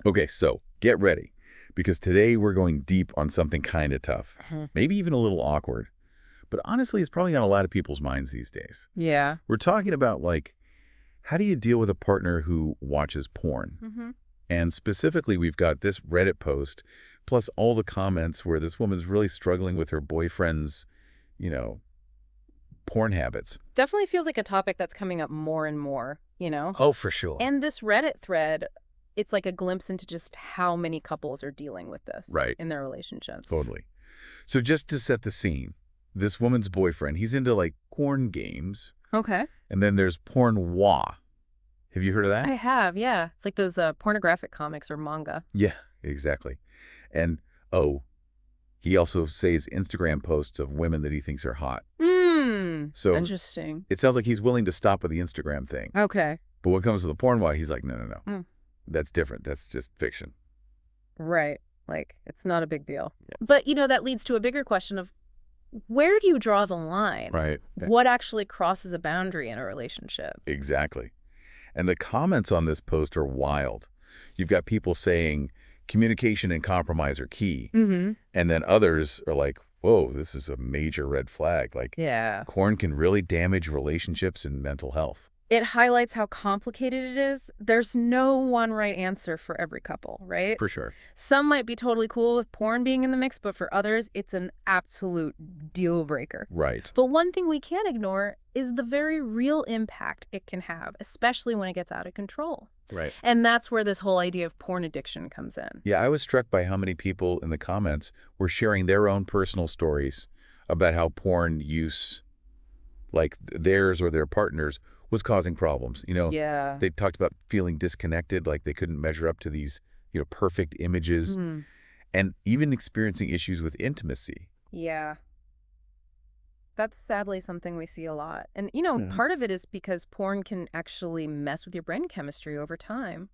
Okay, so get ready, because today we're going deep on something kind of tough, maybe even a little awkward, but honestly, it's probably on a lot of people's minds these days. Yeah. We're talking about, like, how do you deal with a partner who watches porn? And specifically, we've got this Reddit post, plus all the comments where this woman's really struggling with her boyfriend's, you know, porn habits. Definitely feels like a topic that's coming up more and more, you know? Oh, for sure. And this Reddit thread, it's like a glimpse into just how many couples are dealing with this Right. in their relationships. Totally. So just to set the scene, this woman's boyfriend, he's into, like, porn games. Okay. And then there's porn wah. Have you heard of that? I have, yeah. It's like those pornographic comics or manga. Yeah, exactly. And, he also says Instagram posts of women that he thinks are hot. So Interesting. it sounds like he's willing to stop with the Instagram thing. Okay. But when it comes to the porn wah, he's like, no. Mm. That's different. That's just fiction. Right. Like, it's not a big deal. Yeah. But, that leads to a bigger question of where do you draw the line? Right. What actually crosses a boundary in a relationship? Exactly. And the comments on this post are wild. You've got people saying communication and compromise are key. And then others are like, whoa, this is a major red flag. Like, Yeah. porn can really damage relationships and mental health. It highlights how complicated it is. There's no one right answer for every couple, right? For sure. Some might be totally cool with porn being in the mix, but for others, it's an absolute deal breaker. Right. But one thing we can't ignore is the very real impact it can have, especially when it gets out of control. Right. And that's where this whole idea of porn addiction comes in. Yeah, I was struck by how many people in the comments were sharing their own personal stories about how porn use, like theirs or their partners, was causing problems. Yeah. They talked about feeling disconnected, like they couldn't measure up to these, perfect images, and even experiencing issues with intimacy. Yeah. That's sadly something we see a lot. And, Mhm. part of it is because porn can actually mess with your brain chemistry over time.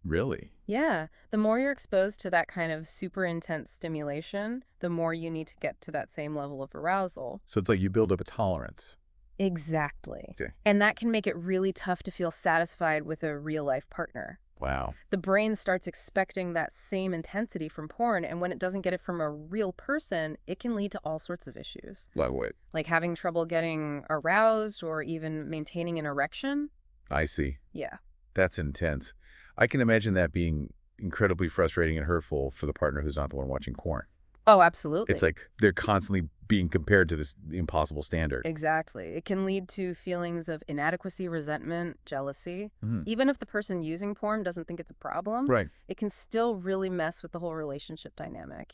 Really? Yeah. The more you're exposed to that kind of super intense stimulation, the more you need to get to that same level of arousal. So it's like you build up a tolerance. Exactly. Okay. And that can make it really tough to feel satisfied with a real-life partner. Wow. The brain starts expecting that same intensity from porn, and when it doesn't get it from a real person, it can lead to all sorts of issues. Like what? Like having trouble getting aroused or even maintaining an erection. I see. Yeah. That's intense. I can imagine that being incredibly frustrating and hurtful for the partner who's not the one watching porn. Oh, absolutely. It's like they're constantly being compared to this impossible standard. Exactly. It can lead to feelings of inadequacy, resentment, jealousy. Mhm. Even if the person using porn doesn't think it's a problem, Right. it can still really mess with the whole relationship dynamic.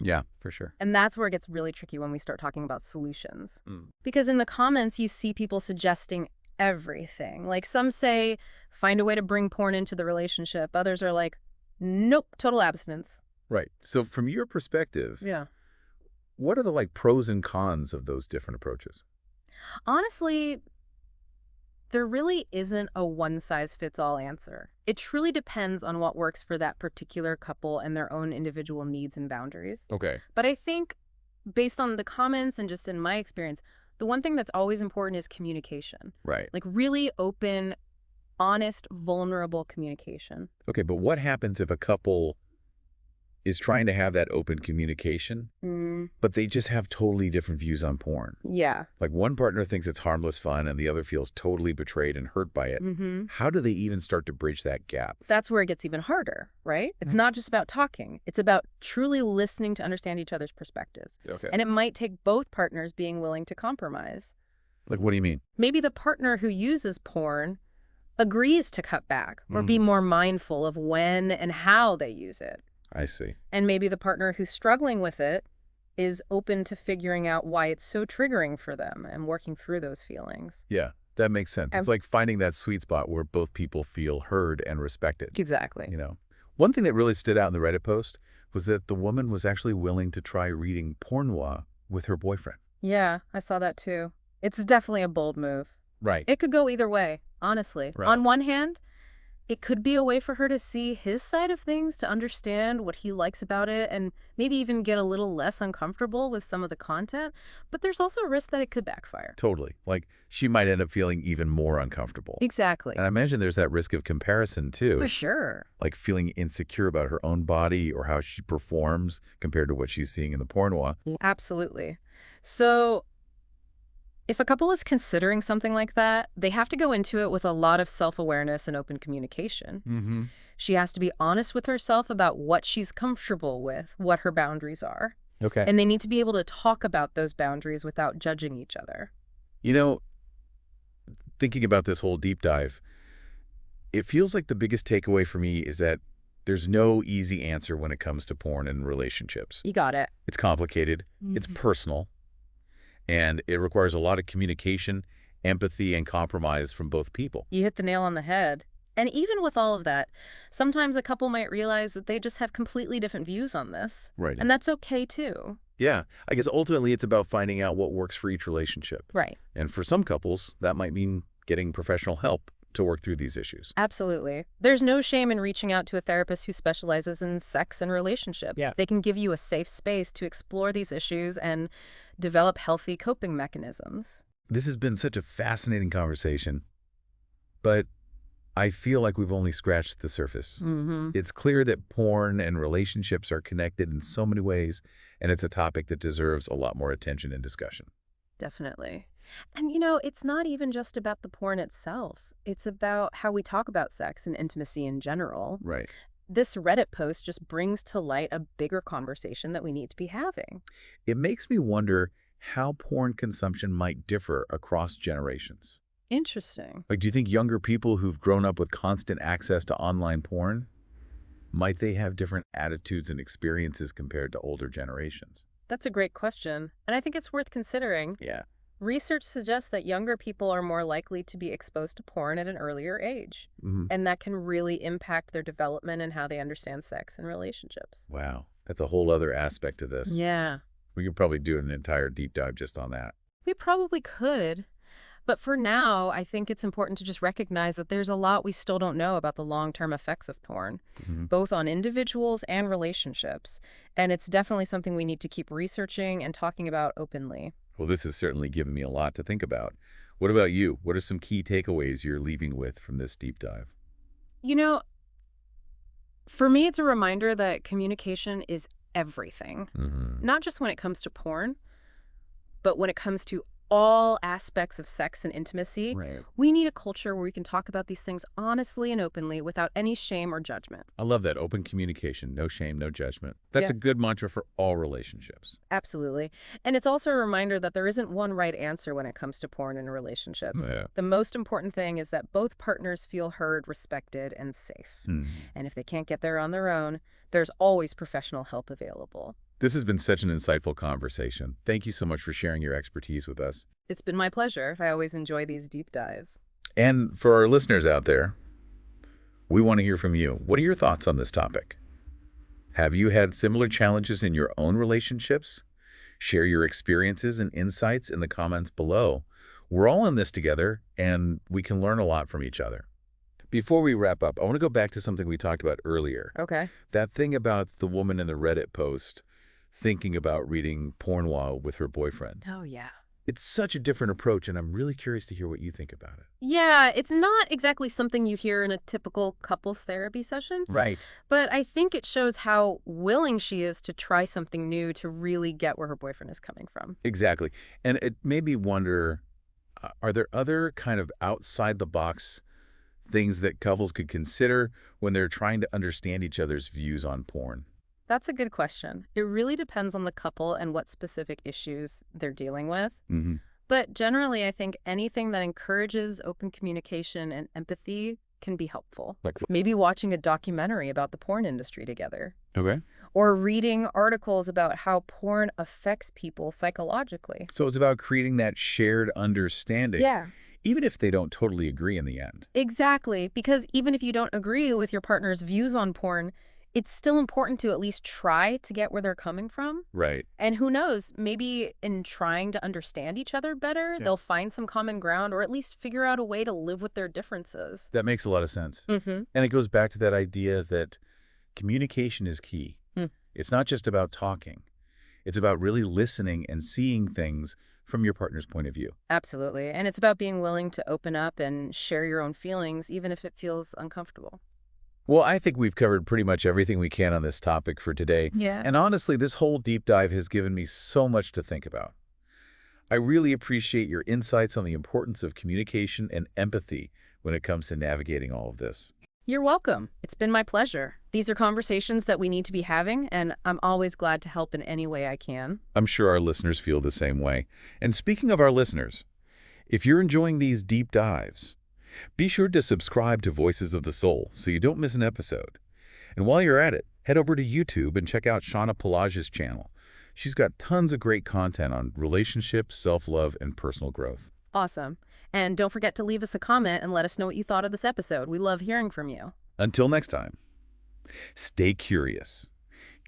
Yeah, for sure. And that's where it gets really tricky when we start talking about solutions. Mm. Because in the comments, you see people suggesting everything. Like some say, find a way to bring porn into the relationship. Others are like, nope, total abstinence. Right. So from your perspective, Yeah. what are the pros and cons of those different approaches? Honestly, there really isn't a one-size-fits-all answer. It truly depends on what works for that particular couple and their own individual needs and boundaries. Okay. But I think, based on the comments and just in my experience, the one thing that's always important is communication. Right. Like really open, honest, vulnerable communication. Okay, but what happens if a couple is trying to have that open communication, but they just have totally different views on porn? Yeah. Like one partner thinks it's harmless fun and the other feels totally betrayed and hurt by it. How do they even start to bridge that gap? That's where it gets even harder, right? It's not just about talking. It's about truly listening to understand each other's perspectives. Okay. And it might take both partners being willing to compromise. Like, what do you mean? Maybe the partner who uses porn agrees to cut back or be more mindful of when and how they use it. I see. And maybe the partner who's struggling with it is open to figuring out why it's so triggering for them and working through those feelings. Yeah, that makes sense. It's like finding that sweet spot where both people feel heard and respected. Exactly. One thing that really stood out in the Reddit post was that the woman was actually willing to try reading pornwa with her boyfriend. Yeah, I saw that too. It's definitely a bold move. Right. It could go either way, honestly. Right. On one hand, It could be a way for her to see his side of things, to understand what he likes about it, and maybe even get a little less uncomfortable with some of the content. But there's also a risk that it could backfire. Totally. Like, she might end up feeling even more uncomfortable. Exactly. And I imagine there's that risk of comparison, too. For sure. Like feeling insecure about her own body or how she performs compared to what she's seeing in the porn noir. Absolutely. So if a couple is considering something like that, they have to go into it with a lot of self-awareness and open communication. Mm-hmm. She has to be honest with herself about what she's comfortable with, what her boundaries are. Okay. And they need to be able to talk about those boundaries without judging each other. You know, thinking about this whole deep dive, it feels like the biggest takeaway for me is that there's no easy answer when it comes to porn and relationships. You got it. It's complicated, it's personal, and it requires a lot of communication, empathy, and compromise from both people. You hit the nail on the head. And even with all of that, sometimes a couple might realize that they just have completely different views on this. Right. And that's okay, too. Yeah, I guess ultimately it's about finding out what works for each relationship. Right. And for some couples, that might mean getting professional help to work through these issues. Absolutely. There's no shame in reaching out to a therapist who specializes in sex and relationships. Yeah. They can give you a safe space to explore these issues and develop healthy coping mechanisms. This has been such a fascinating conversation, but I feel like we've only scratched the surface. It's clear that porn and relationships are connected in so many ways, and it's a topic that deserves a lot more attention and discussion. Definitely. And it's not even just about the porn itself. It's about how we talk about sex and intimacy in general. Right. This Reddit post just brings to light a bigger conversation that we need to be having. It makes me wonder how porn consumption might differ across generations. Interesting. Like, do you think younger people who've grown up with constant access to online porn, might they have different attitudes and experiences compared to older generations? That's a great question, and I think it's worth considering. Yeah. Research suggests that younger people are more likely to be exposed to porn at an earlier age, and that can really impact their development and how they understand sex and relationships. Wow. That's a whole other aspect to this. Yeah. We could probably do an entire deep dive just on that. We probably could. But for now, I think it's important to just recognize that there's a lot we still don't know about the long-term effects of porn, both on individuals and relationships. And it's definitely something we need to keep researching and talking about openly. Well, this has certainly given me a lot to think about. What about you? What are some key takeaways you're leaving with from this deep dive? For me, it's a reminder that communication is everything. Mm-hmm. Not just when it comes to porn, but when it comes to all aspects of sex and intimacy. Right. We need a culture where we can talk about these things honestly and openly without any shame or judgment. I love that. Open communication, no shame, no judgment. That's Yeah. a good mantra for all relationships. Absolutely. And it's also a reminder that there isn't one right answer when it comes to porn and relationships. Yeah. The most important thing is that both partners feel heard, respected, and safe. Hmm. And if they can't get there on their own, there's always professional help available. This has been such an insightful conversation. Thank you so much for sharing your expertise with us. It's been my pleasure. I always enjoy these deep dives. And for our listeners out there, we want to hear from you. What are your thoughts on this topic? Have you had similar challenges in your own relationships? Share your experiences and insights in the comments below. We're all in this together, and we can learn a lot from each other. Before we wrap up, I want to go back to something we talked about earlier. Okay. That thing about the woman in the Reddit post thinking about reading porn while with her boyfriends. Oh, yeah. It's such a different approach, and I'm really curious to hear what you think about it. Yeah, it's not exactly something you hear in a typical couples therapy session. Right. But I think it shows how willing she is to try something new to really get where her boyfriend is coming from. Exactly. And it made me wonder, are there other kind of outside-the-box things that couples could consider when they're trying to understand each other's views on porn? That's a good question. It really depends on the couple and what specific issues they're dealing with. Mm-hmm. But generally, I think anything that encourages open communication and empathy can be helpful. Like, Maybe watching a documentary about the porn industry together. okay. Or reading articles about how porn affects people psychologically. So it's about creating that shared understanding, Yeah. even if they don't totally agree in the end. Exactly. Because even if you don't agree with your partner's views on porn, it's still important to at least try to get where they're coming from. Right. And who knows, maybe in trying to understand each other better, Yeah. they'll find some common ground or at least figure out a way to live with their differences. That makes a lot of sense. Mm-hmm. And it goes back to that idea that communication is key. It's not just about talking. It's about really listening and seeing things from your partner's point of view. Absolutely. And it's about being willing to open up and share your own feelings, even if it feels uncomfortable. Well, I think we've covered pretty much everything we can on this topic for today. Yeah. And honestly, this whole deep dive has given me so much to think about. I really appreciate your insights on the importance of communication and empathy when it comes to navigating all of this. You're welcome. It's been my pleasure. These are conversations that we need to be having, and I'm always glad to help in any way I can. I'm sure our listeners feel the same way. And speaking of our listeners, if you're enjoying these deep dives, be sure to subscribe to Voices of the Soul so you don't miss an episode. And while you're at it, head over to YouTube and check out Shauna Pelage's channel. She's got tons of great content on relationships, self-love, and personal growth. Awesome. And don't forget to leave us a comment and let us know what you thought of this episode. We love hearing from you. Until next time, stay curious,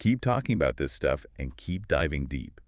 keep talking about this stuff, and keep diving deep.